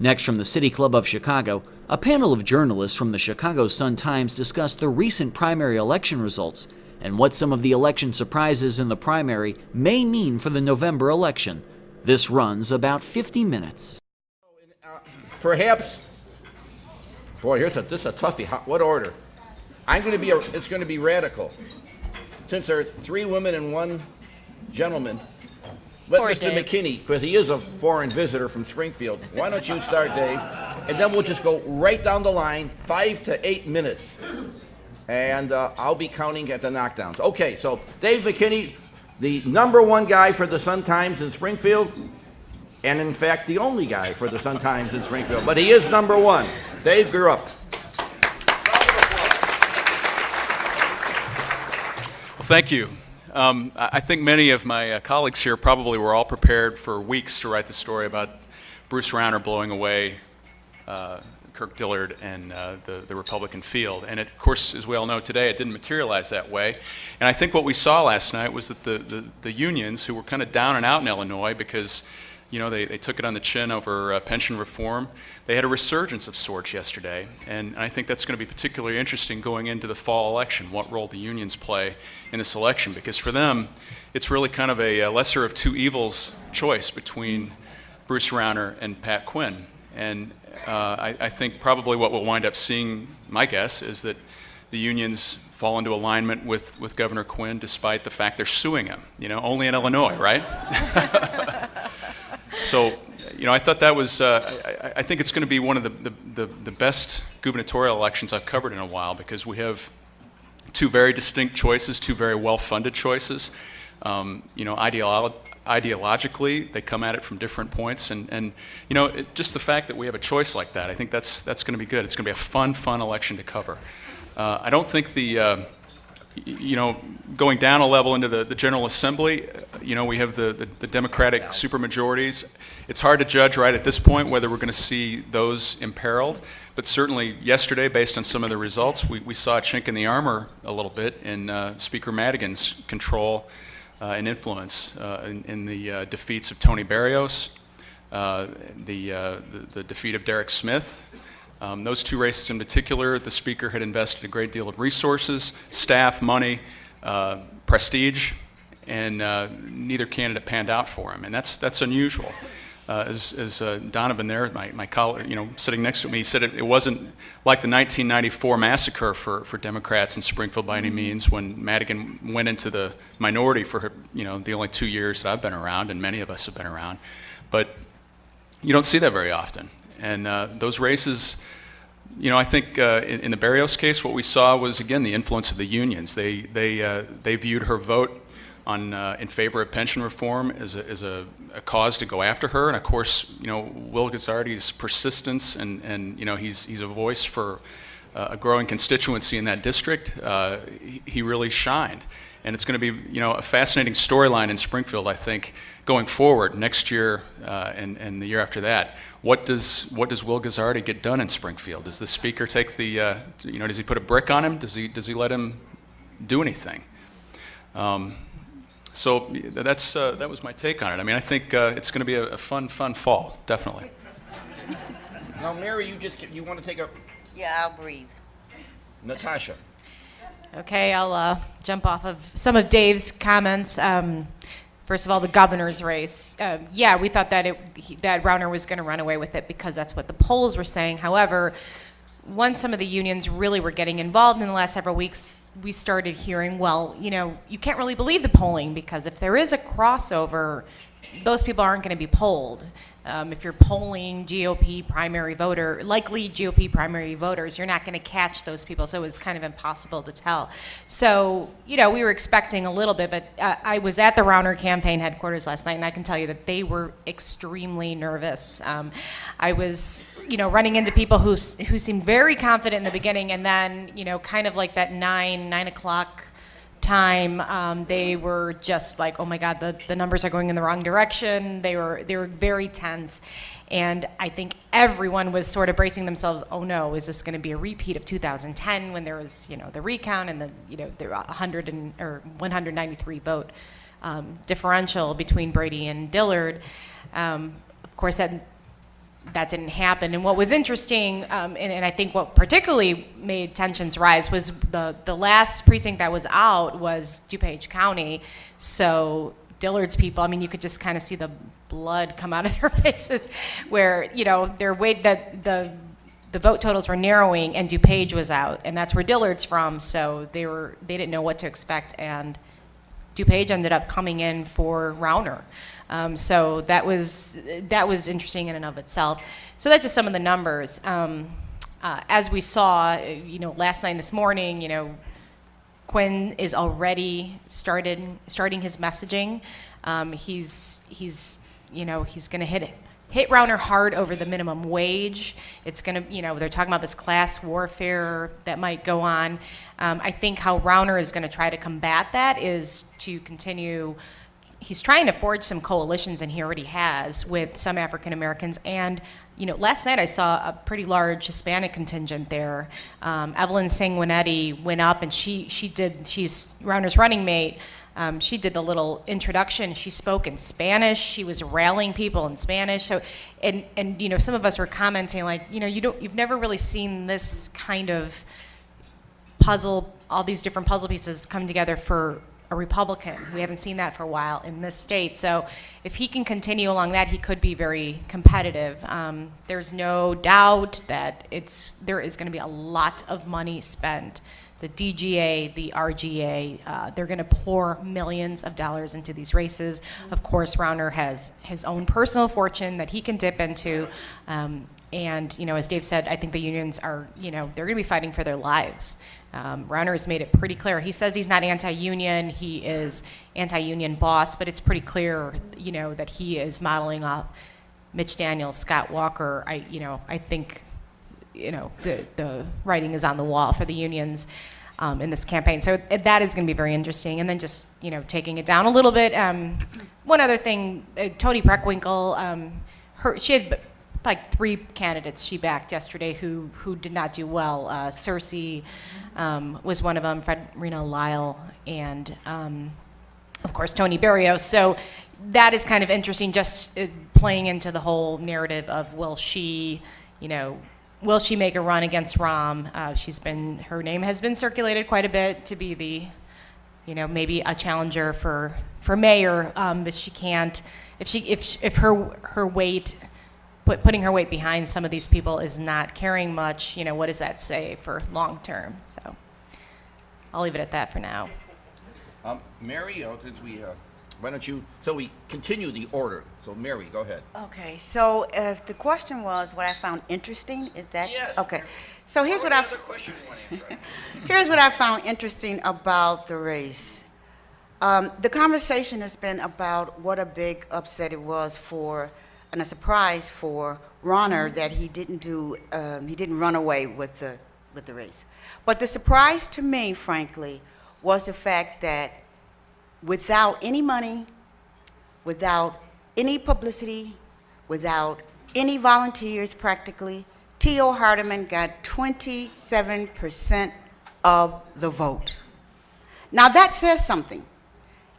Next, from the City Club of Chicago, a panel of journalists from the Chicago Sun-Times discussed the recent primary election results and what some of the election surprises in the primary may mean for the November election. This runs about 50 minutes. Perhaps, boy, this is a toughie. What order? It's going to be radical. Since there are 3 women and 1 gentleman, let Poor Mr. Dave. McKinney, because he is a foreign visitor from Springfield. Why don't you start, Dave? And then we'll just go right down the line, 5 to 8 minutes. And I'll be counting at the knockdowns. Okay, so Dave McKinney, the #1 guy for the Sun-Times in Springfield, and in fact, the only guy for the Sun-Times in Springfield. But he is #1. Dave, you're up. Well, thank you. I think many of my colleagues here probably were all prepared for weeks to write the story about Bruce Rauner blowing away Kirk Dillard and the Republican field. And it, of course, as we all know today, it didn't materialize that way. And I think what we saw last night was that the unions, who were kind of down and out in Illinois because they took it on the chin over pension reform, they had a resurgence of sorts yesterday. And I think that's going to be particularly interesting going into the fall election, what role the unions play in this election. Because for them, it's really kind of a lesser of 2 evils choice between Bruce Rauner and Pat Quinn. And I think probably what we'll wind up seeing, my guess, is that the unions fall into alignment with Governor Quinn despite the fact they're suing him, only in Illinois, right? So, I thought that was, I think it's going to be one of the best gubernatorial elections I've covered in a while, because we have 2 very distinct choices, 2 very well-funded choices. Ideologically, they come at it from different points, and just the fact that we have a choice like that, I think that's going to be good. It's going to be a fun election to cover. I don't think going down a level into the General Assembly, we have the Democratic supermajorities. It's hard to judge right at this point whether we're going to see those imperiled, but certainly yesterday, based on some of the results, we saw a chink in the armor a little bit in Speaker Madigan's control and influence in the defeats of Tony Barrios, the defeat of Derek Smith. Those 2 races in particular, the Speaker had invested a great deal of resources, staff, money, prestige, and neither candidate panned out for him, and that's unusual. As Donovan there, my colleague, sitting next to me, said it wasn't like the 1994 massacre for Democrats in Springfield by any means, when Madigan went into the minority for the only 2 years that I've been around, and many of us have been around. But you don't see that very often. And those races, I think in the Barrios case, what we saw was, again, the influence of the unions. They viewed her vote in favor of pension reform as a cause to go after her. And of course, Will Guzzardi's persistence and he's a voice for a growing constituency in that district. He really shined. And it's going to be a fascinating storyline in Springfield, I think, going forward next year and the year after that. What does Will Guzzardi get done in Springfield? Does the Speaker take does he put a brick on him? Does he let him do anything? So that was my take on it. I mean, I think it's going to be a fun fall, definitely. Now, Mary, you want to take a... Yeah, I'll breathe. Natasha. Okay, I'll jump off of some of Dave's comments. First of all, the governor's race. Yeah, we thought that Rauner was going to run away with it because that's what the polls were saying. However, once some of the unions really were getting involved in the last several weeks, we started hearing, well, you can't really believe the polling, because if there is a crossover, those people aren't going to be polled. If you're polling likely GOP primary voters, you're not going to catch those people, so it's kind of impossible to tell. So, we were expecting a little bit, but I was at the Rauner campaign headquarters last night, and I can tell you that they were extremely nervous. I was, running into people who seemed very confident in the beginning, and then, kind of like that 9 o'clock time, they were just like, oh my God, the numbers are going in the wrong direction. They were very tense, and I think everyone was sort of bracing themselves. Oh no, is this going to be a repeat of 2010 when there was the recount and the 193 vote differential between Brady and Dillard? Of course, that that didn't happen. And what was interesting, and I think what particularly made tensions rise, was the last precinct that was out was DuPage County. So Dillard's people, I mean, you could just kind of see the blood come out of their faces, where, you know, the vote totals were narrowing and DuPage was out, and that's where Dillard's from, so they didn't know what to expect, and DuPage ended up coming in for Rauner. So that was interesting in and of itself. So that's just some of the numbers. As we saw, you know, last night and this morning, you know, Quinn is already starting his messaging. He's going to hit Rauner hard over the minimum wage. It's going to, you know, they're talking about this class warfare that might go on. I think how Rauner is going to try to combat that is to continue. He's trying to forge some coalitions, and he already has, with some African Americans. And, you know, last night I saw a pretty large Hispanic contingent there. Evelyn Sanguinetti went up, and she's Rauner's running mate. She did the little introduction. She spoke in Spanish. She was rallying people in Spanish. So, and you know, some of us were commenting like, you know, you've never really seen this kind of puzzle, all these different puzzle pieces come together for a Republican. We haven't seen that for a while in this state. So if he can continue along that, he could be very competitive. There's no doubt that there is going to be a lot of money spent. The DGA, the RGA, they're going to pour millions of dollars into these races. Of course, Rauner has his own personal fortune that he can dip into. And, you know, as Dave said, I think the unions are, you know, they're going to be fighting for their lives. Rauner has made it pretty clear. He says he's not anti-union, he is anti-union boss, but it's pretty clear, you know, that he is modeling off Mitch Daniels, Scott Walker. I think, you know, the writing is on the wall for the unions in this campaign. So that is going to be very interesting. And then just, you know, taking it down a little bit. One other thing, Toni Preckwinkle, she had like 3 candidates she backed yesterday who did not do well. Cersei was one of them, Fred Reno Lyle, and of course Tony Barrios. So that is kind of interesting, just playing into the whole narrative of will she make a run against Rahm? Her name has been circulated quite a bit to be the, you know, maybe a challenger for mayor, but she can't. If her weight. Putting her weight behind some of these people is not carrying much, you know, what does that say for long term? So I'll leave it at that for now. Mary, since we continue the order. So Mary, go ahead. Okay, so if the question was what I found interesting, is that? Yes. Okay, so here's what question you want to answer. here's what I found interesting about the race. The conversation has been about what a big upset it was and a surprise for Rauner that he didn't run away with the race. But the surprise to me, frankly, was the fact that without any money, without any publicity, without any volunteers practically, T.O. Hardeman got 27% of the vote. Now that says something.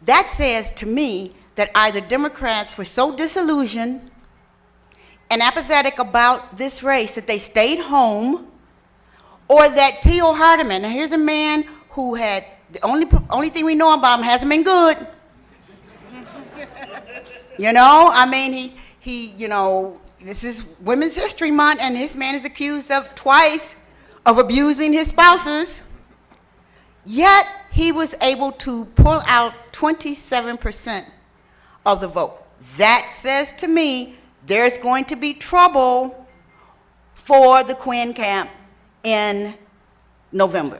That says to me that either Democrats were so disillusioned and apathetic about this race that they stayed home, or that T.O. Hardeman, now here's a man who had, the only thing we know about him hasn't been good. You know, I mean, he, you know, this is Women's History Month, and this man is accused of twice of abusing his spouses, yet he was able to pull out 27% of the vote. That says to me there's going to be trouble for the Quinn camp in November.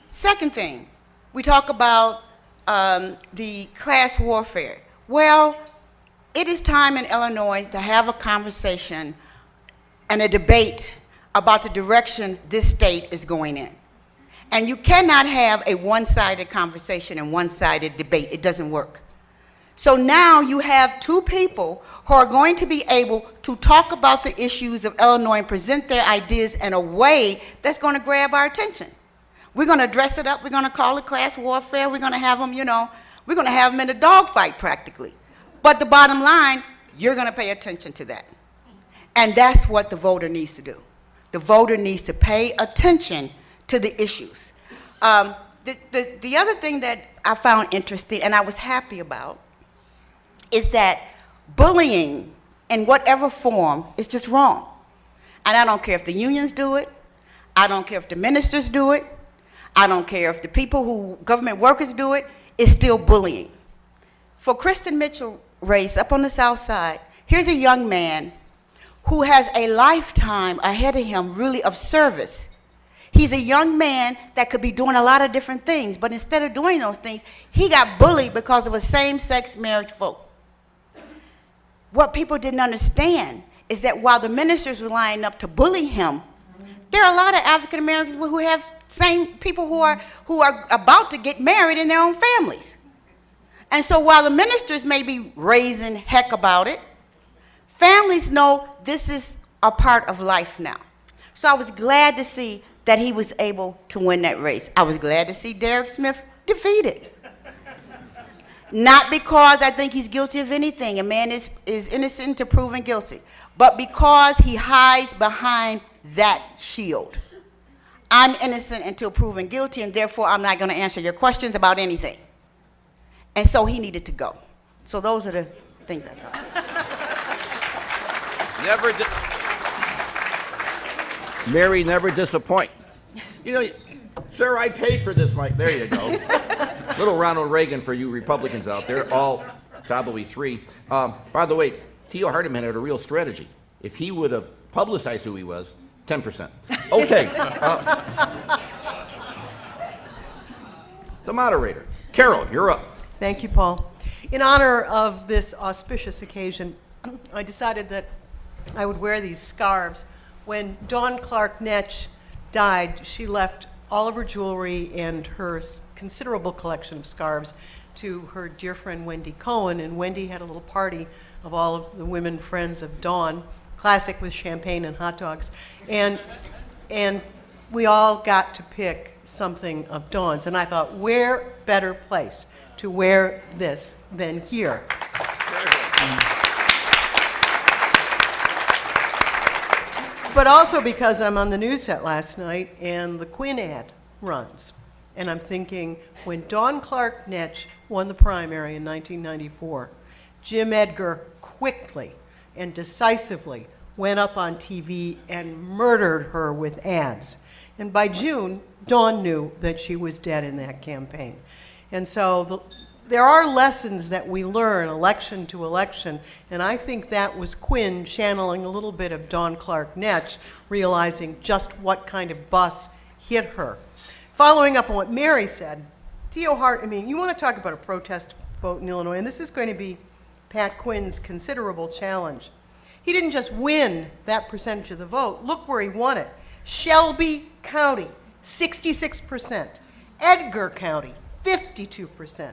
Second thing, we talk about the class warfare. Well, it is time in Illinois to have a conversation and a debate about the direction this state is going in. And you cannot have a one-sided conversation and one-sided debate. It doesn't work. So now you have 2 people who are going to be able to talk about the issues of Illinois and present their ideas in a way that's going to grab our attention. We're going to dress it up. We're going to call it class warfare. We're going to have them, you know, we're going to have them in a dogfight practically. But the bottom line, you're going to pay attention to that. And that's what the voter needs to do. The voter needs to pay attention to the issues. The other thing that I found interesting and I was happy about is that bullying in whatever form is just wrong. And I don't care if the unions do it. I don't care if the ministers do it. I don't care if the government workers do it. It's still bullying. For Kristen Mitchell race up on the South Side, here's a young man who has a lifetime ahead of him, really, of service. He's a young man that could be doing a lot of different things, but instead of doing those things, he got bullied because of a same-sex marriage vote. What people didn't understand is that while the ministers were lining up to bully him, there are a lot of African Americans who have same people who are about to get married in their own families. And so while the ministers may be raising heck about it, families know this is a part of life now. So I was glad to see that he was able to win that race. I was glad to see Derek Smith defeated. Not because I think he's guilty of anything. A man is innocent until proven guilty. But because he hides behind that shield. I'm innocent until proven guilty, and therefore I'm not going to answer your questions about anything. And so he needed to go. So those are the things I saw. Mary, never disappoint. You know, sir, I paid for this mic. There you go. Little Ronald Reagan for you Republicans out there, all probably three. By the way, Theo Hardeman had a real strategy. If he would have publicized who he was, 10%. Okay. The moderator. Carol, you're up. Thank you, Paul. In honor of this auspicious occasion, I decided that I would wear these scarves. When Dawn Clark Netsch died, she left all of her jewelry and her considerable collection of scarves to her dear friend Wendy Cohen, and Wendy had a little party of all of the women friends of Dawn, classic with champagne and hot dogs, and we all got to pick something of Dawn's, and I thought, where better place to wear this than here? But also because I'm on the news set last night and the Quinn ad runs. And I'm thinking, when Dawn Clark Netsch won the primary in 1994, Jim Edgar quickly and decisively went up on TV and murdered her with ads. And by June, Dawn knew that she was dead in that campaign. And so there are lessons that we learn election to election, and I think that was Quinn channeling a little bit of Dawn Clark Netsch, realizing just what kind of bus hit her. Following up on what Mary said, Theo Hart, I mean, you want to talk about a protest vote in Illinois, and this is going to be Pat Quinn's considerable challenge. He didn't just win that percentage of the vote. Look where he won it. Shelby County, 66%. Edgar County, 52%.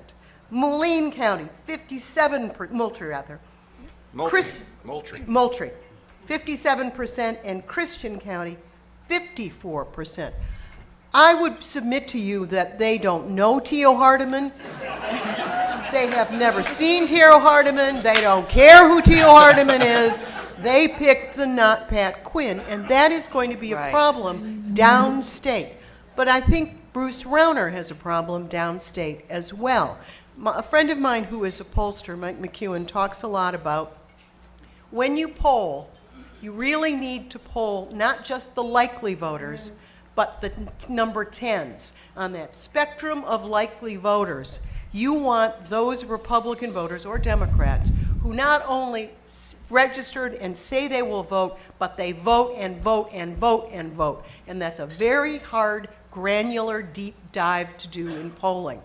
Moline County, 57%, Moultrie rather. Moultrie, 57%, and Christian County, 54%. I would submit to you that they don't know Theo Hardeman. They have never seen Theo Hardeman. They don't care who Theo Hardeman is. They picked the not Pat Quinn, and that is going to be a problem downstate. But I think Bruce Rauner has a problem downstate as well. A friend of mine who is a pollster, Mike McEwen, talks a lot about when you poll, you really need to poll not just the likely voters, but the number 10s. On that spectrum of likely voters, you want those Republican voters or Democrats who not only registered and say they will vote, but they vote and vote and vote and vote. And that's a very hard, granular, deep dive to do in polling.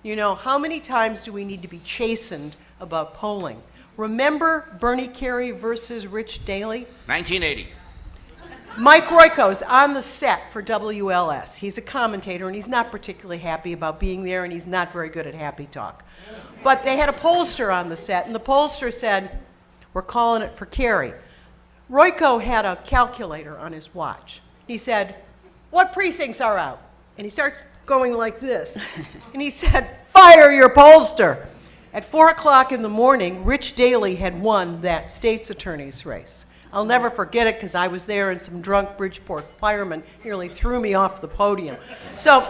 You know, how many times do we need to be chastened about polling? Remember Bernie Carey versus Rich Daley? 1980. Mike Royko's on the set for WLS. He's a commentator, and he's not particularly happy about being there, and he's not very good at happy talk. But they had a pollster on the set, and the pollster said, "We're calling it for Carey." Royko had a calculator on his watch. He said, "What precincts are out?" And he starts going like this. And he said, "Fire your pollster." At 4 o'clock in the morning, Rich Daley had won that state's attorney's race. I'll never forget it because I was there and some drunk Bridgeport firemen nearly threw me off the podium. So,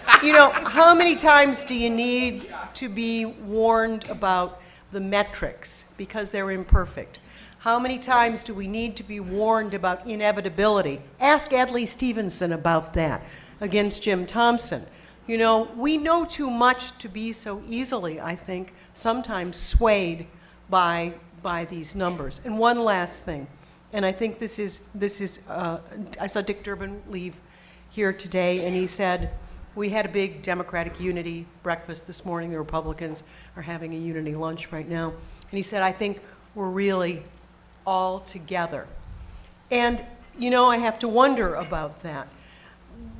how many times do you need to be warned about the metrics because they're imperfect? How many times do we need to be warned about inevitability? Ask Adlai Stevenson about that against Jim Thompson. We know too much to be so easily, I think, sometimes swayed by these numbers. And one last thing, and I think this is I saw Dick Durbin leave here today, and he said, we had a big Democratic unity breakfast this morning. The Republicans are having a unity lunch right now. And he said, I think we're really all together. And, I have to wonder about that.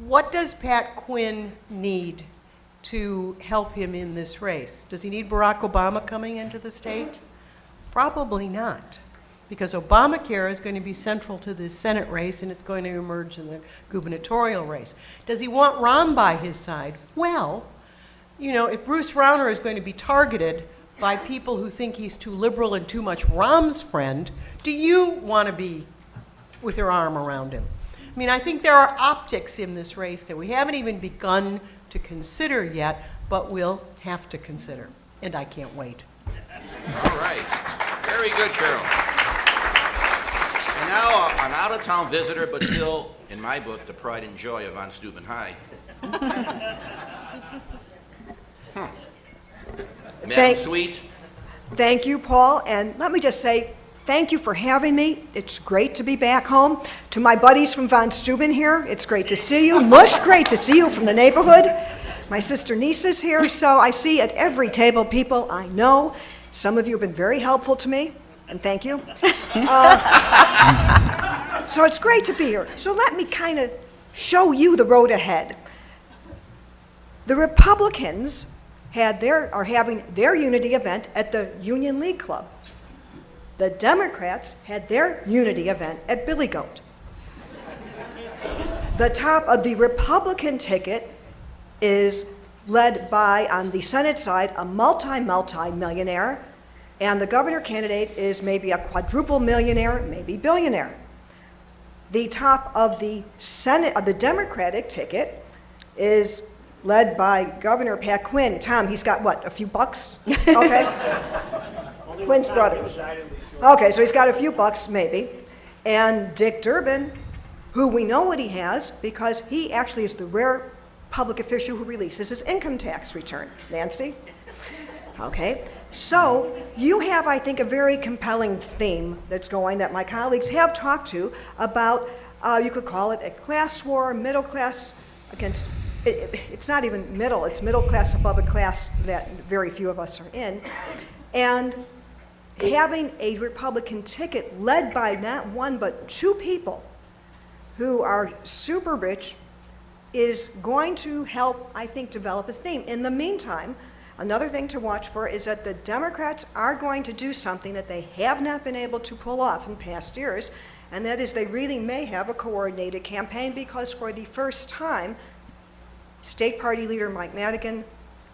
What does Pat Quinn need to help him in this race? Does he need Barack Obama coming into the state? Probably not, because Obamacare is going to be central to this Senate race, and it's going to emerge in the gubernatorial race. Does he want Rahm by his side? Well, if Bruce Rauner is going to be targeted by people who think he's too liberal and too much Rahm's friend, do you want to be with your arm around him? I think there are optics in this race that we haven't even begun to consider yet, but we'll have to consider, and I can't wait. All right. Very good, Carol. And now an out-of-town visitor, but still, in my book, the pride and joy of Von Steuben High. Lynn Sweet. Thank you, Paul, and let me just say thank you for having me. It's great to be back home. To my buddies from Von Steuben here, it's great to see you. Mush, great to see you from the neighborhood. My sister niece is here, so I see at every table people I know. Some of you have been very helpful to me, and thank you. So it's great to be here. So let me kind of show you the road ahead. The Republicans are having their unity event at the Union League Club. The Democrats had their unity event at Billy Goat. The top of the Republican ticket is led by, on the Senate side, a multi-millionaire, and the governor candidate is maybe a quadruple millionaire, maybe billionaire. The top of the Democratic ticket is led by Governor Pat Quinn. Tom, he's got what, a few bucks? Okay. Quinn's brother. Okay, so he's got a few bucks, maybe. And Dick Durbin, who we know what he has because he actually is the rare public official who releases his income tax return. Nancy? Okay, so you have, I think, a very compelling theme that's going that my colleagues have talked to about, you could call it a class war, middle class against, it's not even middle, it's middle class above a class that very few of us are in. And having a Republican ticket led by not one but two people who are super rich is going to help, I think, develop a theme. In the meantime, another thing to watch for is that the Democrats are going to do something that they have not been able to pull off in past years, and that is they really may have a coordinated campaign because for the first time, State Party Leader Mike Madigan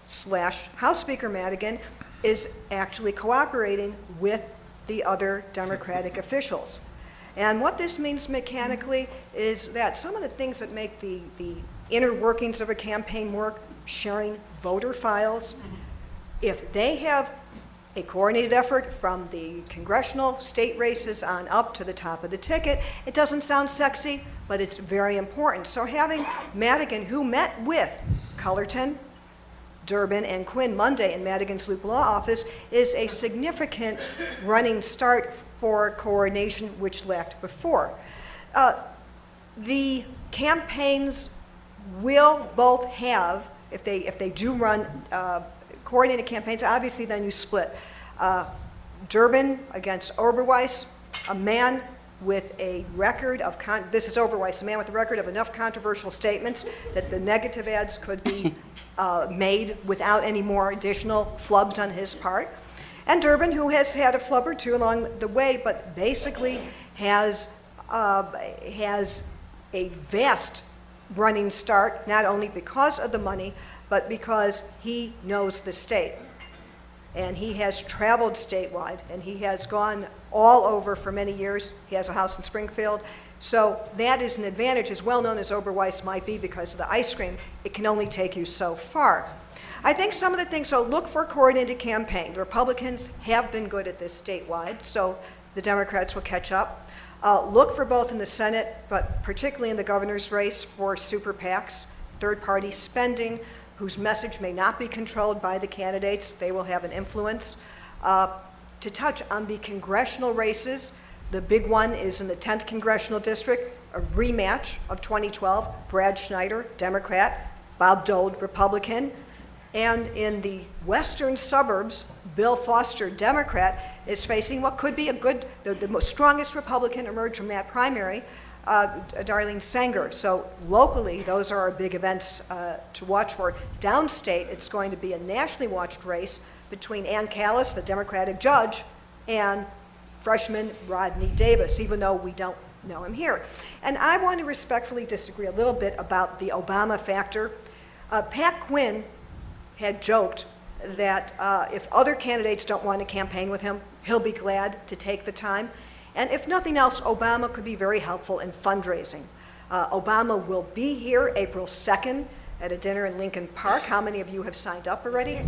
/ House Speaker Madigan is actually cooperating with the other Democratic officials. And what this means mechanically is that some of the things that make the inner workings of a campaign work, sharing voter files, if they have a coordinated effort from the congressional state races on up to the top of the ticket, it doesn't sound sexy, but it's very important. So having Madigan, who met with Cullerton, Durbin, and Quinn Monday in Madigan's Loop Law Office, is a significant running start for coordination which lacked before. The campaigns will both have, if they do run coordinated campaigns, obviously then you split. Durbin against Oberweis, a man with a record of, this is Oberweis, a man with a record of enough controversial statements that the negative ads could be made without any more additional flubs on his part. And Durbin, who has had a flub or two along the way, but basically has a vast running start, not only because of the money, but because he knows the state. and he has traveled statewide, and he has gone all over for many years. He has a house in Springfield. So that is an advantage, as well known as Oberweis might be because of the ice cream. It can only take you so far. I think some of the things, so look for a coordinated campaign. The Republicans have been good at this statewide, so the Democrats will catch up. Look for both in the Senate, but particularly in the governor's race, for super PACs, third-party spending, whose message may not be controlled by the candidates. They will have an influence. To touch on the congressional races, the big one is in the 10th Congressional District, a rematch of 2012, Brad Schneider, Democrat, Bob Dole, Republican. And in the western suburbs, Bill Foster, Democrat, is facing what could be a good, the most strongest Republican emerge from that primary, Darlene Sanger. So locally, those are our big events to watch for. Downstate, it's going to be a nationally watched race between Ann Callis, the Democratic judge, and freshman Rodney Davis, even though we don't know him here. And I want to respectfully disagree a little bit about the Obama factor. Pat Quinn had joked that if other candidates don't want to campaign with him, he'll be glad to take the time. And if nothing else, Obama could be very helpful in fundraising. Obama will be here April 2nd at a dinner in Lincoln Park. How many of you have signed up already?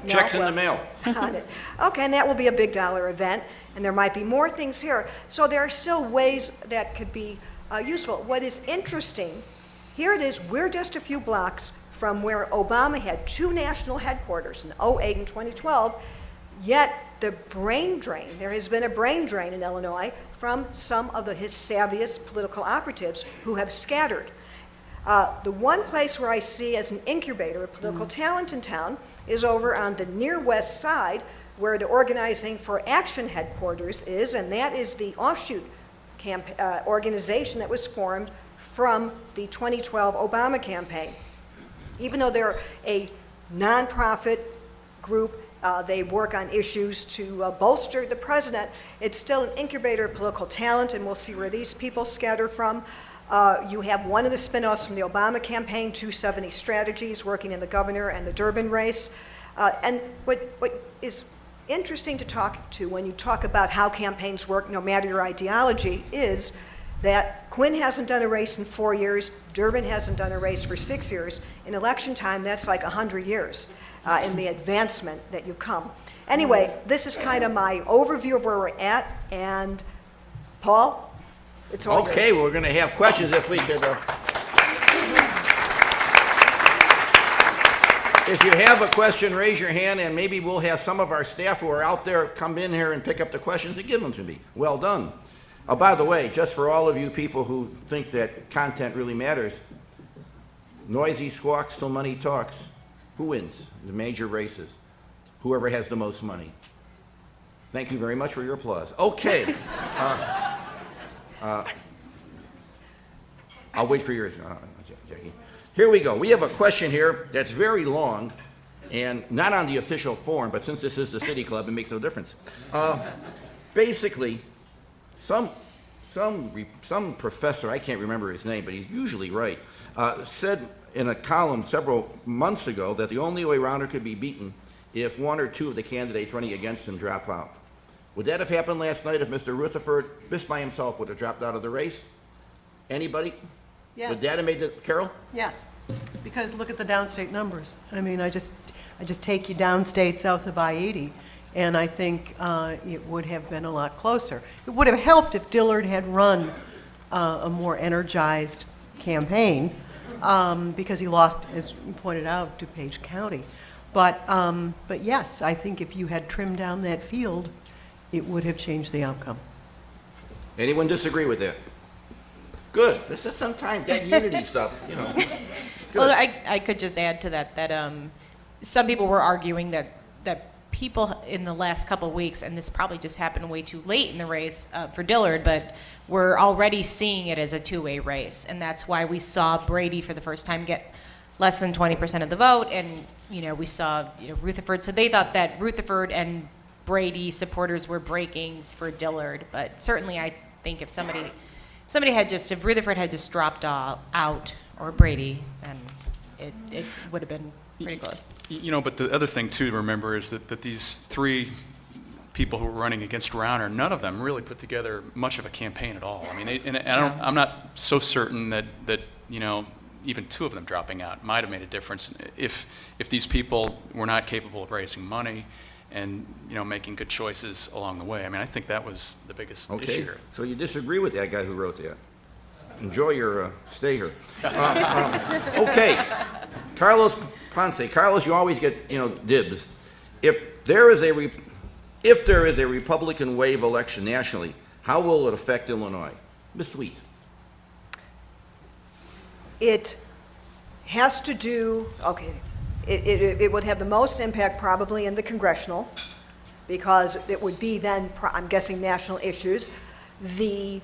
Checks in the mail. Got it. Okay, and that will be a big dollar event, and there might be more things here. So there are still ways that could be useful. What is interesting, here it is, we're just a few blocks from where Obama had 2 national headquarters in 2008 and 2012, yet the brain drain, there has been a brain drain in Illinois from some of his savviest political operatives who have scattered. The one place where I see as an incubator of political talent in town is over on the near west side, where the Organizing for Action headquarters is, and that is the offshoot organization that was formed from the 2012 Obama campaign. Even though they're a nonprofit group, they work on issues to bolster the president, it's still an incubator of political talent, and we'll see where these people scatter from. You have one of the spinoffs from the Obama campaign, 270 Strategies, working in the governor and the Durbin race. And what is interesting to talk to when you talk about how campaigns work, no matter your ideology, is that Quinn hasn't done a race in 4 years, Durbin hasn't done a race for 6 years. In election time, that's like 100 years in the advancement that you come. Anyway, this is kind of my overview of where we're at, and Paul, it's all Okay, yours. we're going to have questions if we could. If you have a question, raise your hand, and maybe we'll have some of our staff who are out there come in here and pick up the questions and give them to me. Well done. Oh, by the way, just for all of you people who think that content really matters, noisy squawks till money talks. Who wins the major races? Whoever has the most money. Thank you very much for your applause. Okay. I'll wait for yours, Jackie. Here we go. We have a question here that's very long and not on the official form, but since this is the City Club, it makes no difference. Basically, some professor, I can't remember his name, but he's usually right, said in a column several months ago that the only way Rauner could be beaten if 1 or 2 of the candidates running against him drop out. Would that have happened last night if Mr. Rutherford, just by himself, would have dropped out of the race? Anybody? Yes. Would that have made the, Carol? Yes, because look at the downstate numbers. I mean, I just take you downstate south of I-80, and I think it would have been a lot closer. It would have helped if Dillard had run a more energized campaign, because he lost, as you pointed out, DuPage County. But yes, I think if you had trimmed down that field, it would have changed the outcome. Anyone disagree with that? Good. This is sometimes that unity stuff, you know. Good. Well, I could just add to that some people were arguing that people in the last couple of weeks, and this probably just happened way too late in the race for Dillard, but we're already seeing it as a two-way race, and that's why we saw Brady for the first time get less than 20% of the vote, and we saw Rutherford. So they thought that Rutherford and Brady supporters were breaking for Dillard, but certainly I think if Rutherford had just dropped out, or Brady, then it would have been pretty close. You know, but the other thing too to remember is that these three people who were running against Rauner, none of them really put together much of a campaign at all. I mean, I'm not so certain that you know, even two of them dropping out might have made a difference if these people were not capable of raising money and, you know, making good choices along the way. I mean, I think that was the biggest issue Okay, here. so you disagree with that guy who wrote that. Enjoy your stay here. Okay, Carlos Ponce. Carlos, you always get, you know, dibs. If there is a Republican wave election nationally, how will it affect Illinois? Ms. Sweet. It has to do, okay, it would have the most impact probably in the congressional, because it would be then, I'm guessing, national issues. The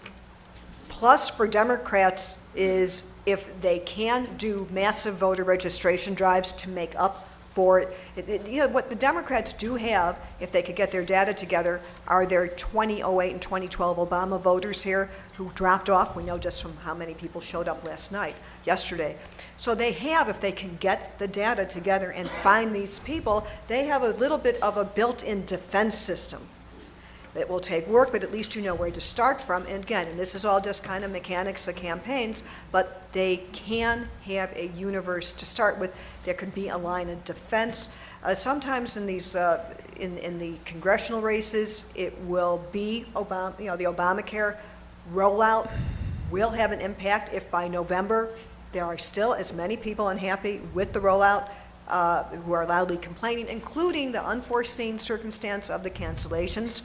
plus for Democrats is if they can do massive voter registration drives to make up for it. You know, what the Democrats do have, if they could get their data together, are their 2008 and 2012 Obama voters here who dropped off. We know just from how many people showed up yesterday. So they have, if they can get the data together and find these people, they have a little bit of a built-in defense system. It will take work, but at least you know where to start from. And again, and this is all just kind of mechanics of campaigns, but they can have a universe to start with. There could be a line of defense. Sometimes in these, in the congressional races, it will be Obama, you know, the Obamacare rollout will have an impact if by November there are still as many people unhappy with the rollout who are loudly complaining, including the unforeseen circumstance of the cancellations,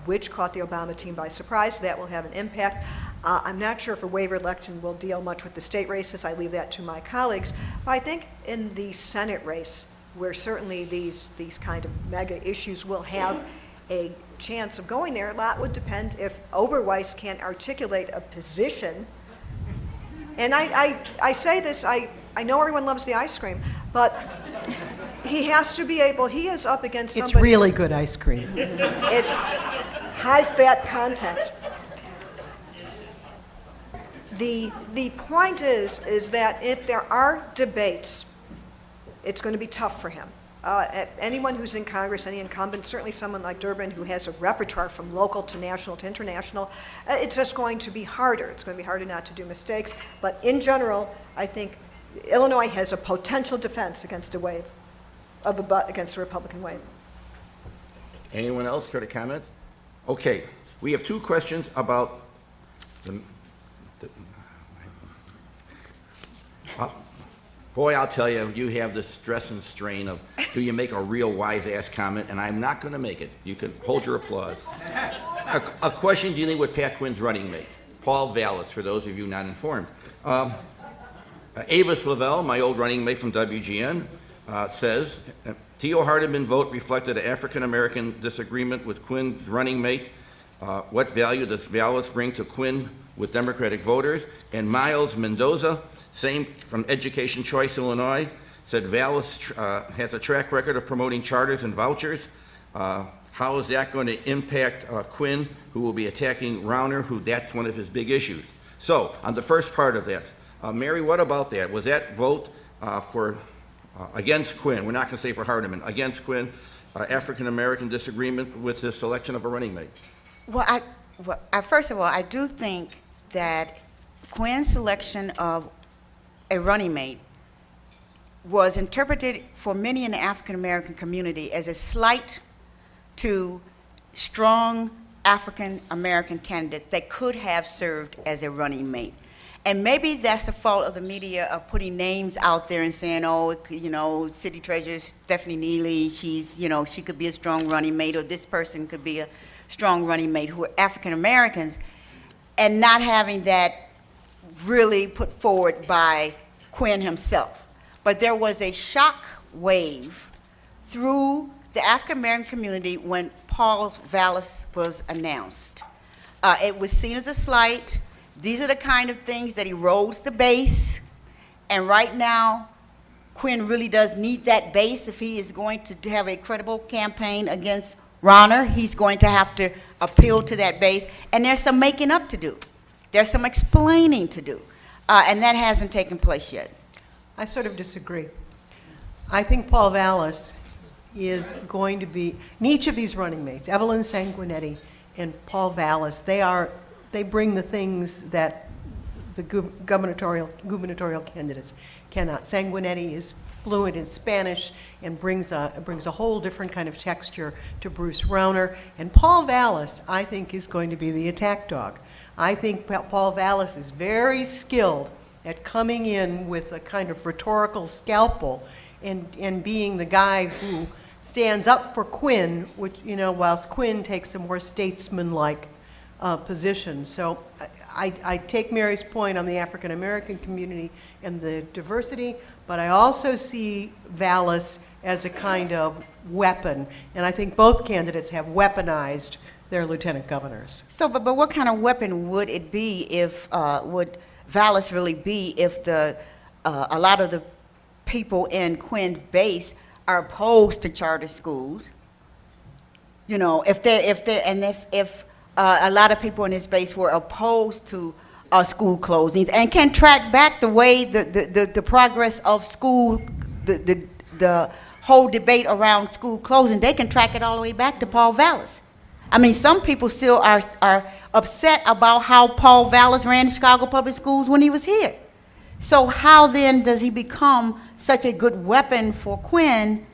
which caught the Obama team by surprise. That will have an impact. I'm not sure if a waiver election will deal much with the state races. I leave that to my colleagues. But I think in the Senate race, where certainly these kind of mega issues will have a chance of going there, a lot would depend if Oberweis can't articulate a position. And I say this, I know everyone loves the ice cream, but he has to be able, he is up against somebody. It's really good ice cream. High-fat content. The point is that if there are debates, it's going to be tough for him. Anyone who's in Congress, any incumbent, certainly someone like Durbin who has a repertoire from local to national to international, it's just going to be harder. It's going to be harder not to do mistakes. But in general, I think Illinois has a potential defense against a wave, against a Republican wave. Anyone else care to comment? Okay, we have two questions about boy, I'll tell you, you have this stress and strain of, do you make a real wise-ass comment? And I'm not going to make it. You can hold your applause. A question dealing with Pat Quinn's running mate, Paul Vallis, for those of you not informed. Avis Lavelle, my old running mate from WGN, says, Theo Hardeman vote reflected an African-American disagreement with Quinn's running mate. What value does Vallis bring to Quinn with Democratic voters? And Miles Mendoza, same from Education Choice, Illinois, said Vallis has a track record of promoting charters and vouchers. How is that going to impact Quinn, who will be attacking Rauner, who that's one of his big issues? So, on the first part of that, Mary, what about that? Was that vote against Quinn? We're not going to say for Hardeman. Against Quinn, African-American disagreement with the selection of a running mate? Well, first of all, I do think that Quinn's selection of a running mate was interpreted for many in the African-American community as a slight to strong African-American candidates that could have served as a running mate. And maybe that's the fault of the media of putting names out there and saying, oh, you know, City Treasurer Stephanie Neely, she's, you know, she could be a strong running mate, or this person could be a strong running mate, who are African-Americans, and not having that really put forward by Quinn himself. But there was a shock wave through the African-American community when Paul Vallis was announced. It was seen as a slight. These are the kind of things that erodes the base. And right now, Quinn really does need that base if he is going to have a credible campaign against Rauner. He's going to have to appeal to that base. And there's some making up to do. There's some explaining to do. And that hasn't taken place yet. I sort of disagree. I think Paul Vallis is going to be, and each of these running mates, Evelyn Sanguinetti and Paul Vallis, they bring the things that the gubernatorial candidates cannot. Sanguinetti is fluent in Spanish and brings a whole different kind of texture to Bruce Rauner. And Paul Vallis, I think, is going to be the attack dog. I think Paul Vallis is very skilled at coming in with a kind of rhetorical scalpel and being the guy who stands up for Quinn, which, whilst Quinn takes a more statesman-like position. So I take Mary's point on the African American community and the diversity, but I also see Vallis as a kind of weapon, and I think both candidates have weaponized their lieutenant governors. So, but what kind of weapon would it be if, would Vallis really be if a lot of the people in Quinn's base are opposed to charter schools? If a lot of people in his base were opposed to school closings and can track back the way the progress of school, the whole debate around school closing, they can track it all the way back to Paul Vallis. I mean, some people still are upset about how Paul Vallis ran the Chicago Public Schools when he was here. So how then does he become such a good weapon for Quinn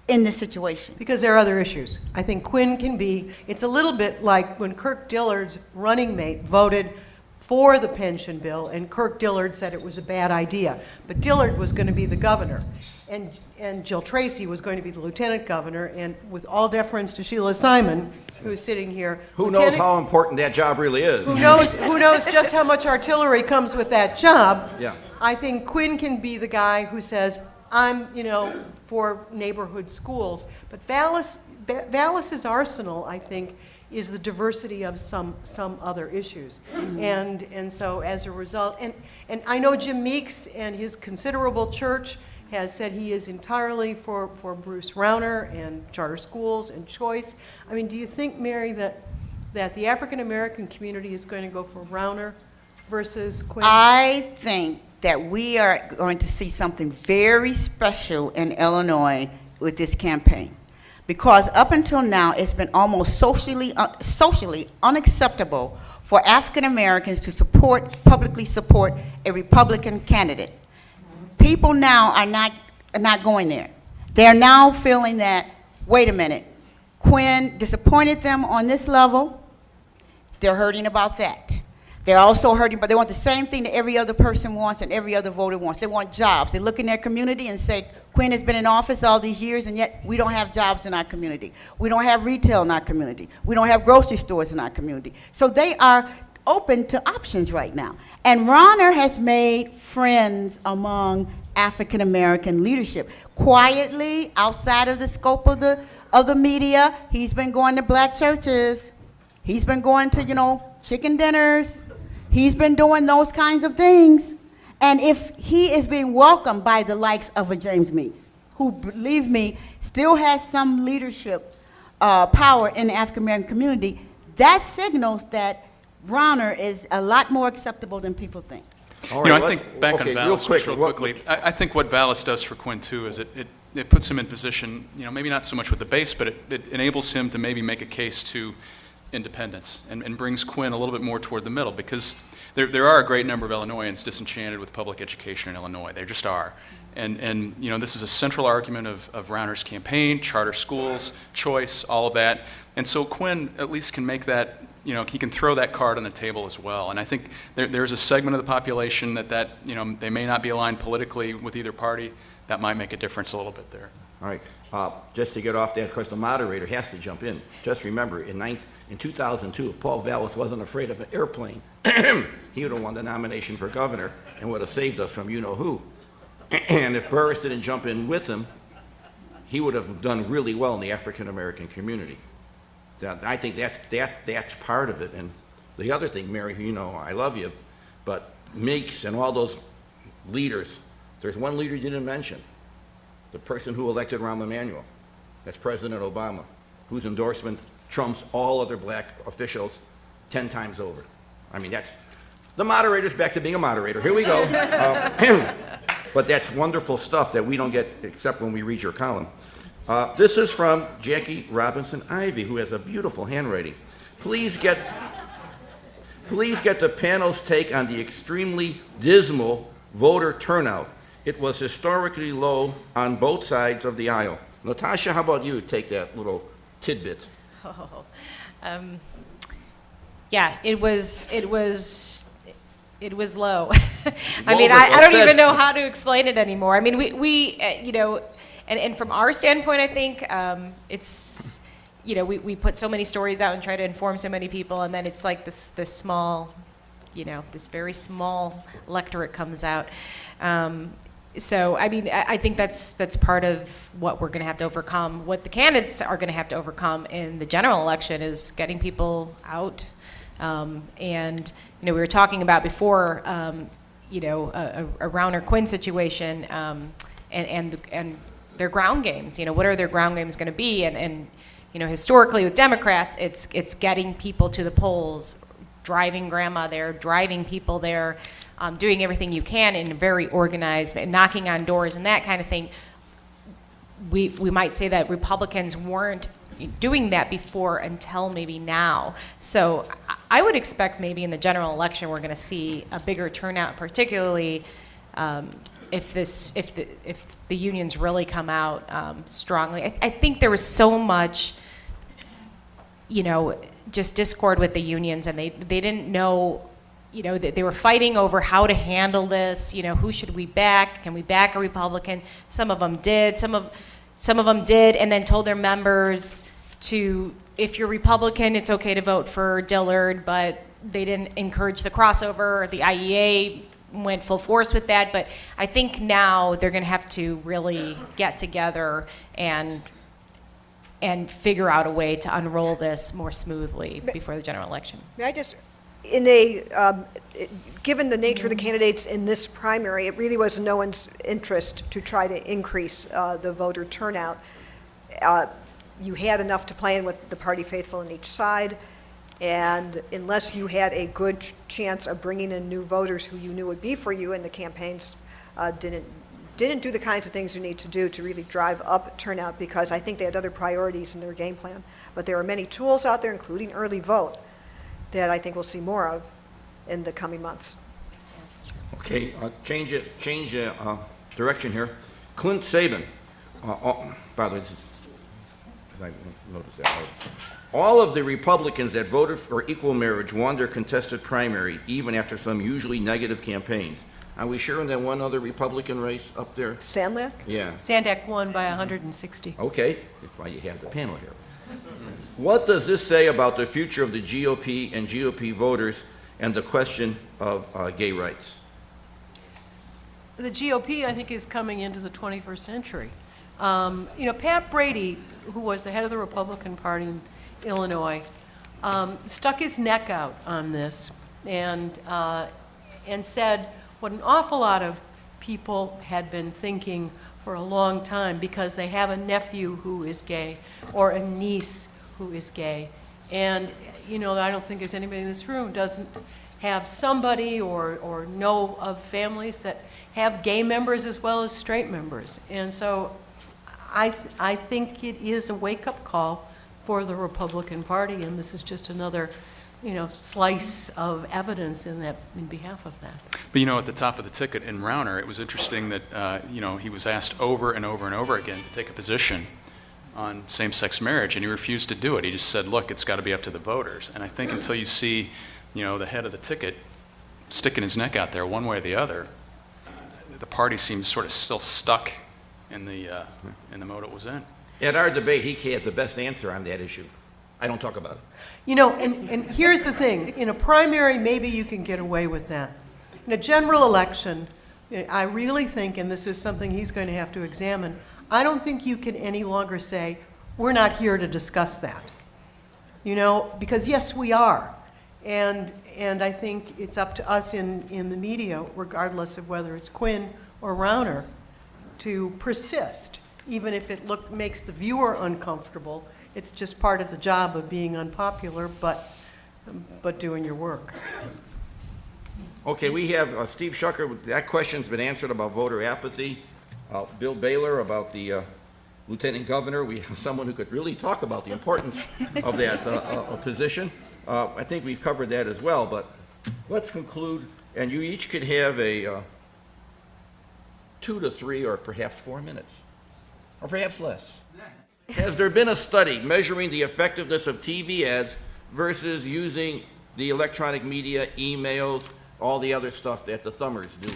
in this situation? Because there are other issues. I think Quinn can be, it's a little bit like when Kirk Dillard's running mate voted for the pension bill, and Kirk Dillard said it was a bad idea. But Dillard was going to be the governor, and Jill Tracy was going to be the lieutenant governor, and with all deference to Sheila Simon, who's sitting here. Who knows how important that job really is? Who knows just how much artillery comes with that job? Yeah. I think Quinn can be the guy who says, I'm, for neighborhood schools. But Vallis's arsenal, I think, is the diversity of some other issues. And so as a result, and I know Jim Meeks and his considerable church has said he is entirely for Bruce Rauner and charter schools and choice. I mean, do you think, Mary, that the African American community is going to go for Rauner versus Quinn? I think that we are going to see something very special in Illinois with this campaign. Because up until now, it's been almost socially unacceptable for African Americans to publicly support a Republican candidate. People now are not going there. They're now feeling that, wait a minute, Quinn disappointed them on this level. They're hurting about that. They're also hurting, but they want the same thing that every other person wants and every other voter wants. They want jobs. They look in their community and say, Quinn has been in office all these years, and yet we don't have jobs in our community. We don't have retail in our community. We don't have grocery stores in our community. So they are open to options right now. And Rauner has made friends among African American leadership. Quietly, outside of the scope of the media, he's been going to black churches. He's been going to, chicken dinners. He's been doing those kinds of things. And if he is being welcomed by the likes of a James Meeks, who, believe me, still has some leadership power in the African American community, that signals that Rauner is a lot more acceptable than people think. All right, I think back on Vallis, real quickly, I think what Vallis does for Quinn, too, is it puts him in position, maybe not so much with the base, but it enables him to maybe make a case to independence and brings Quinn a little bit more toward the middle, because there are a great number of Illinoisans disenchanted with public education in Illinois. There just are. And this is a central argument of Rauner's campaign, charter schools, choice, all of that. And so Quinn at least can make that, he can throw that card on the table as well. And I think there's a segment of the population that they may not be aligned politically with either party. That might make a difference a little bit there. All right. Just to get off that, of course, the moderator has to jump in. Just remember, in 2002, if Paul Vallis wasn't afraid of an airplane, he would have won the nomination for governor and would have saved us from you-know-who. And if Burris didn't jump in with him, he would have done really well in the African-American community. I think that's part of it. And the other thing, Mary, I love you, but Meeks and all those leaders, there's one leader you didn't mention, the person who elected Rahm Emanuel. That's President Obama, whose endorsement trumps all other black officials 10 times over. I mean, that's, the moderator's back to being a moderator. Here we go. but that's wonderful stuff that we don't get except when we read your column. This is from Jackie Robinson Ivy, who has a beautiful handwriting. Please get the panel's take on the extremely dismal voter turnout. It was historically low on both sides of the aisle. Natasha, how about you take that little tidbit? Yeah, it was low. I Well mean, I don't said. even know how to explain it anymore. I mean, we you know, and from our standpoint, I think it's, you know, we put so many stories out and try to inform so many people, and then it's like this small, you know, this very small electorate comes out. So, I mean, I think that's part of what we're going to have to overcome. What the candidates are going to have to overcome in the general election is getting people out. And, you know, we were talking about before, you know, a Rauner-Quinn situation, and their ground games. You know, what are their ground games going to be? And, you know, historically with Democrats, it's getting people to the polls, driving grandma there, driving people there, doing everything you can in a very organized, knocking on doors and that kind of thing. We might say that Republicans weren't doing that before until maybe now. So I would expect maybe in the general election we're going to see a bigger turnout, particularly if the unions really come out strongly. I think there was so much, you know, just discord with the unions, and they didn't know, you know, they were fighting over how to handle this. You know, who should we back? Can we back a Republican? Some of them did. Some of them did, and then told their members to, if you're Republican, it's okay to vote for Dillard, but they didn't encourage the crossover. The IEA went full force with that, but I think now they're going to have to really get together and figure out a way to unroll this more smoothly before the general election. May I just, given the nature of the candidates in this primary, it really was in no one's interest to try to increase the voter turnout. You had enough to plan with the party faithful on each side, and unless you had a good chance of bringing in new voters who you knew would be for you, and the campaigns didn't do the kinds of things you need to do to really drive up turnout, because I think they had other priorities in their game plan. But there are many tools out there, including early vote, that I think we'll see more of in the coming months. Okay, change direction here. Clint Sabin. By the way, I noticed that. All of the Republicans that voted for equal marriage won their contested primary, even after some usually negative campaigns. Are we sure in that one other Republican race up there? Sandlack? Yeah. Sandak won by 160. Okay, that's why you have the panel here. What does this say about the future of the GOP and GOP voters and the question of gay rights? The GOP, I think, is coming into the 21st century. You know, Pat Brady, who was the head of the Republican Party in Illinois, stuck his neck out on this and said what an awful lot of people had been thinking for a long time, because they have a nephew who is gay or a niece who is gay. And, you know, I don't think there's anybody in this room who doesn't have somebody or know of families that have gay members as well as straight members. And so I think it is a wake-up call for the Republican Party, and this is just another, you know, slice of evidence in behalf of that. But you know, at the top of the ticket in Rauner, it was interesting that you know, he was asked over and over and over again to take a position on same-sex marriage, and he refused to do it. He just said, "Look, it's got to be up to the voters." And I think until you see, you know, the head of the ticket sticking his neck out there one way or the other, the party seems sort of still stuck in the mode it was in. At our debate, he had the best answer on that issue. I don't talk about it. You know, and here's the thing. In a primary, maybe you can get away with that. In a general election, I really think, and this is something he's going to have to examine, I don't think you can any longer say, we're not here to discuss that. You know, because yes, we are. And I think it's up to us in the media, regardless of whether it's Quinn or Rauner, to persist, even if it makes the viewer uncomfortable. It's just part of the job of being unpopular, but doing your work. Okay, we have Steve Shucker. That question's been answered about voter apathy. Bill Baylor about the lieutenant governor. We have someone who could really talk about the importance of that position. I think we've covered that as well, but let's conclude, and you each could have a 2 to 3 or perhaps 4 minutes, or perhaps less. Has there been a study measuring the effectiveness of TV ads versus using the electronic media, emails, all the other stuff that the thumbers do?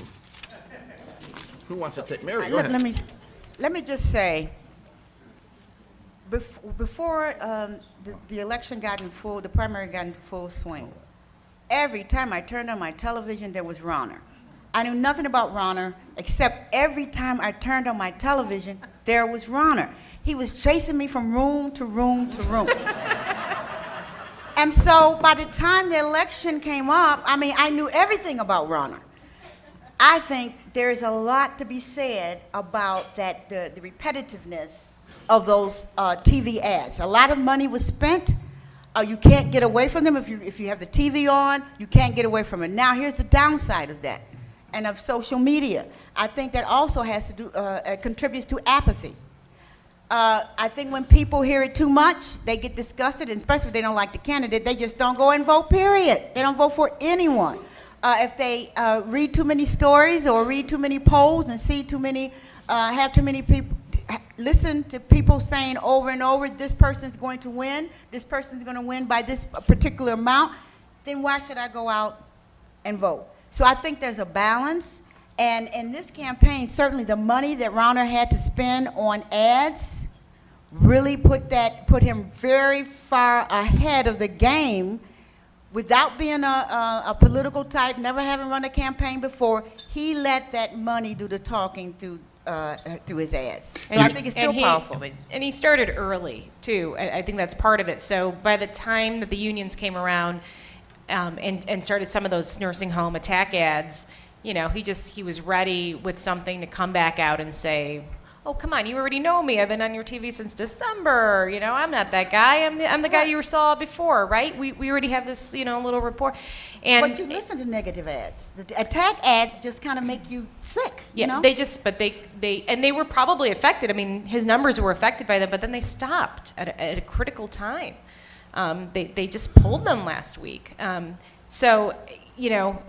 Who wants to take? Mary, go ahead. Let me just say, before the election got in full, the primary got in full swing, every time I turned on my television, there was Rauner. I knew nothing about Rauner, except every time I turned on my television, there was Rauner. He was chasing me from room to room to room. And so by the time the election came up, I mean, I knew everything about Rauner. I think there's a lot to be said about that, the repetitiveness of those TV ads. A lot of money was spent. You can't get away from them. If you have the TV on, you can't get away from it. Now, here's the downside of that, and of social media. I think that also has to do, contributes to apathy. I think when people hear it too much, they get disgusted, and especially if they don't like the candidate, they just don't go and vote, period. They don't vote for anyone. If they read too many stories or read too many polls and see too many, have too many people, listen to people saying over and over, this person's going to win, this person's going to win by this particular amount, then why should I go out and vote? So I think there's a balance. And in this campaign, certainly the money that Rauner had to spend on ads really put him very far ahead of the game. Without being a political type, never having run a campaign before, he let that money do the talking through his ads. So I think it's still powerful. And he started early, too. I think that's part of it. So by the time that the unions came around and started some of those nursing home attack ads, you know, he was ready with something to come back out and say, oh, come on, you already know me. I've been on your TV since December. You know, I'm not that guy. I'm the guy you saw before, right? We already have this, you know, little rapport. And but you listen to negative ads. The attack ads just kind of make you sick, yeah, you know? They were probably affected. I mean, his numbers were affected by them, but then they stopped at a critical time. They just pulled them last week. So, you know,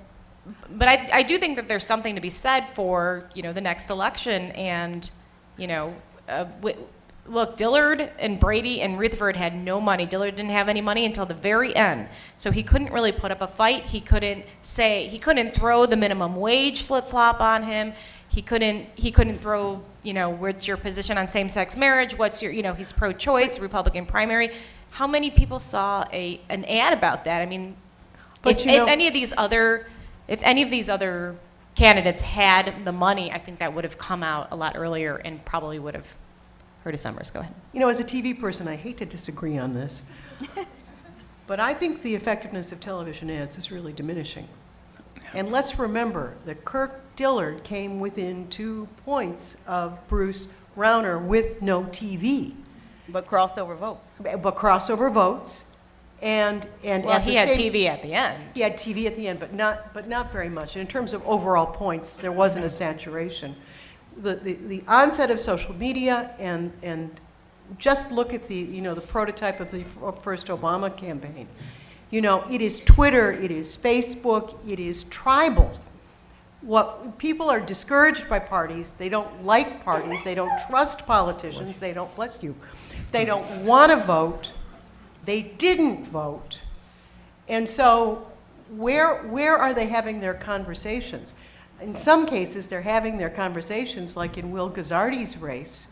but I do think that there's something to be said for, you know, the next election. And, you know, look, Dillard and Brady and Rutherford had no money. Dillard didn't have any money until the very end. So he couldn't really put up a fight. He couldn't throw the minimum wage flip-flop on him. He couldn't throw, you know, what's your position on same-sex marriage? What's your, you know, he's pro-choice, Republican primary. How many people saw an ad about that? I mean, if any of these other candidates had the money, I think that would have come out a lot earlier and probably would have hurt his numbers. Go ahead. You know, as a TV person, I hate to disagree on this, but I think the effectiveness of television ads is really diminishing. And let's remember that Kirk Dillard came within 2 points of Bruce Rauner with no TV. But crossover votes. But crossover votes. And well, he had TV at the end. He had TV at the end, but not very much. And in terms of overall points, there wasn't a saturation. The onset of social media and just look at the prototype of the first Obama campaign. You know, it is Twitter, it is Facebook, it is tribal. What people are discouraged by parties, they don't like parties, they don't trust politicians, they don't want to vote. They didn't vote. And so where are they having their conversations? In some cases, they're having their conversations, like in Will Guzzardi's race,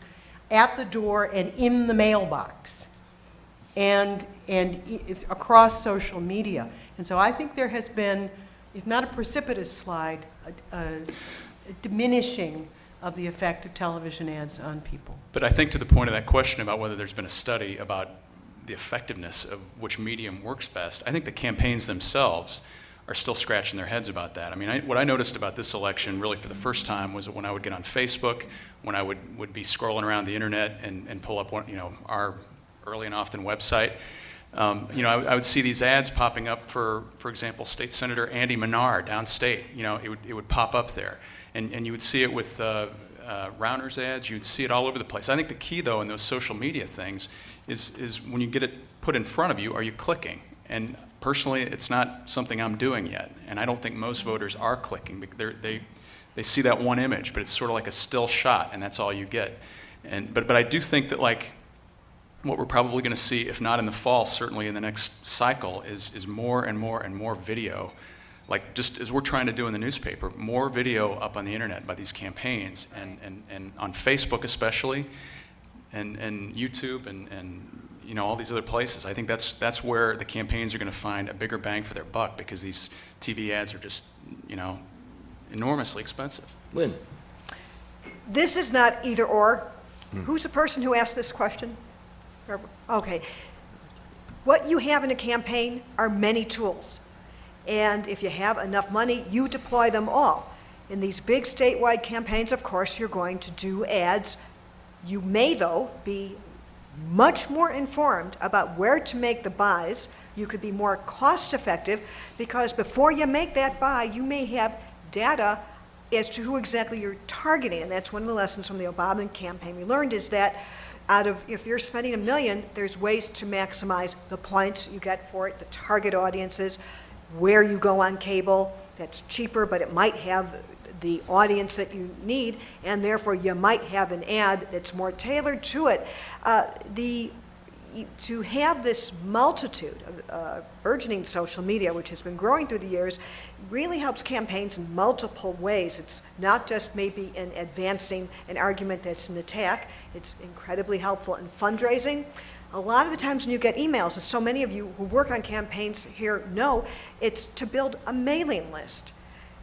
at the door and in the mailbox, and it's across social media. And so I think there has been, if not a precipitous slide, a diminishing of the effect of television ads on people. But I think to the point of that question about whether there's been a study about the effectiveness of which medium works best, I think the campaigns themselves are still scratching their heads about that. I mean, what I noticed about this election really for the first time was when I would get on Facebook, when I would be scrolling around the internet and pull up our early and often website, I would see these ads popping up for example, State Senator Andy Menard downstate. It would pop up there. And you would see it with Rauner's ads. You would see it all over the place. I think the key, though, in those social media things is when you get it put in front of you, are you clicking? And personally, it's not something I'm doing yet. And I don't think most voters are clicking. They see that one image, but it's sort of like a still shot, and that's all you get. But I do think that, like, what we're probably going to see, if not in the fall, certainly in the next cycle, is more and more and more video, like just as we're trying to do in the newspaper, more video up on the internet by these campaigns, and on Facebook especially, and YouTube, and all these other places. I think that's where the campaigns are going to find a bigger bang for their buck, because these TV ads are just enormously expensive. Lynn? This is not either or. Who's the person who asked this question? Okay. What you have in a campaign are many tools. And if you have enough money, you deploy them all. In these big statewide campaigns, of course, you're going to do ads. You may, though, be much more informed about where to make the buys. You could be more cost effective, because before you make that buy, you may have data as to who exactly you're targeting. And that's one of the lessons from the Obama campaign we learned, is that if you're spending $1 million, there's ways to maximize the points you get for it, the target audiences, where you go on cable. That's cheaper, but it might have the audience that you need, and therefore you might have an ad that's more tailored to it. To have this multitude of burgeoning social media, which has been growing through the years, really helps campaigns in multiple ways. It's not just maybe in advancing an argument that's an attack. It's incredibly helpful in fundraising. A lot of the times when you get emails, as so many of you who work on campaigns here know, it's to build a mailing list.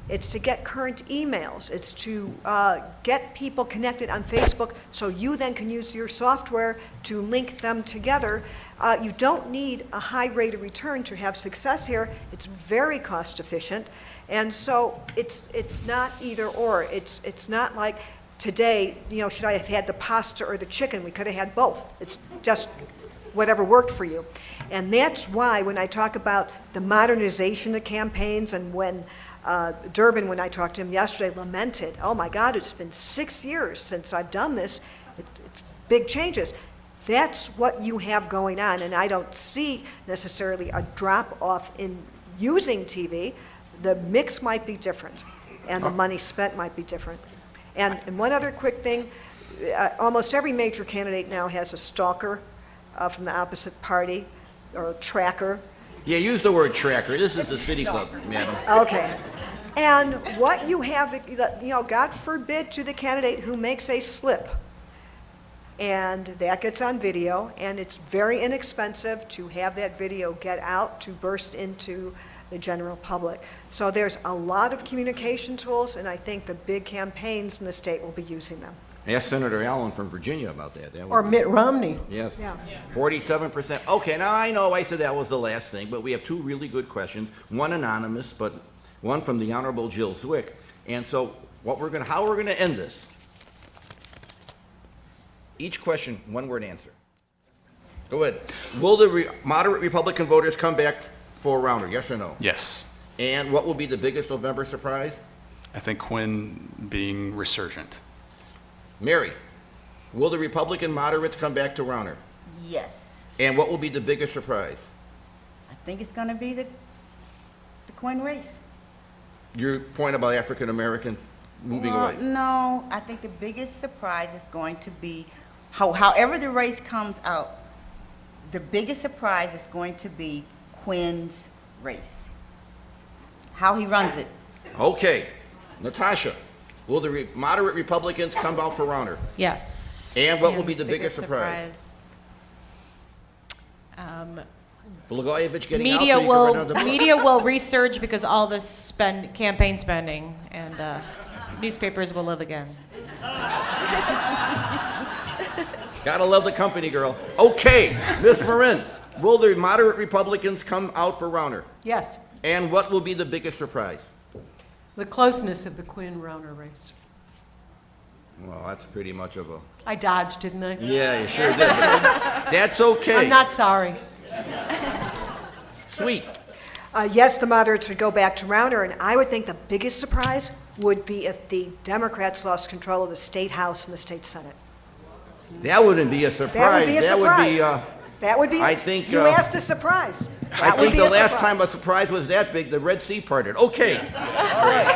It's to get current emails. It's to get people connected on Facebook, so you then can use your software to link them together. You don't need a high rate of return to have success here. It's very cost efficient. And so it's not either or. It's not like today, should I have had the pasta or the chicken? We could have had both. It's just whatever worked for you. And that's why when I talk about the modernization of campaigns, and when Durbin, when I talked to him yesterday, lamented, oh my God, it's been 6 years since I've done this. It's big changes. That's what you have going on, and I don't see necessarily a drop off in using TV. The mix might be different, and the money spent might be different. And one other quick thing, almost every major candidate now has a stalker from the opposite party, or a tracker. Yeah, use the word tracker. This is the city club, madam. Okay. And what you have, God forbid to the candidate who makes a slip, and that gets on video, and it's very inexpensive to have that video get out, to burst into the general public. So there's a lot of communication tools, and I think the big campaigns in the state will be using them. Ask Senator Allen from Virginia about that. Or Mitt Romney. Yes. Yeah. 47%. Okay, now I know I said that was the last thing, but we have two really good questions. One anonymous, but one from the Honorable Jill Zwick. And so how we're going to end this. Each question, one-word answer. Go ahead. Will the moderate Republican voters come back for a rounder? Yes or no? Yes. And what will be the biggest November surprise? I think Quinn being resurgent. Mary, will the Republican moderates come back to Rauner? Yes. And what will be the biggest surprise? I think it's going to be the Quinn race. Your point about African Americans moving Well, away. no, I think the biggest surprise is going to be, however the race comes out, the biggest surprise is going to be Quinn's race. How he runs it. Okay. Natasha, will the moderate Republicans come out for Rauner? Yes. And what will be the biggest surprise? Blagojevich getting out? Media so you can run out the- media will resurge because all this campaign spending, and newspapers will live again. Gotta love the company, girl. Okay, Miss Marin, will the moderate Republicans come out for Rauner? Yes. And what will be the biggest surprise? The closeness of the Quinn-Rauner race. Well, that's pretty much of a... I dodged, didn't I? Yeah, you sure did. That's okay. I'm not sorry. Sweet. Yes, the moderates would go back to Rauner, and I would think the biggest surprise would be if the Democrats lost control of the state House and the state Senate. That wouldn't be a surprise. That would be a surprise. That would be. I think, you asked a surprise. I That would think be the a last surprise. time a surprise was that big, the Red Sea parted. Okay. All right.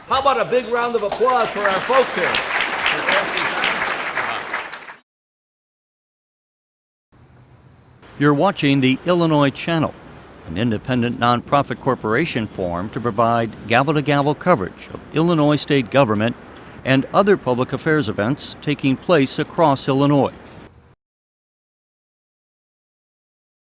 How about a big round of applause for our folks here? You're watching the Illinois Channel, an independent nonprofit corporation formed to provide gavel-to-gavel coverage of Illinois state government and other public affairs events taking place across Illinois.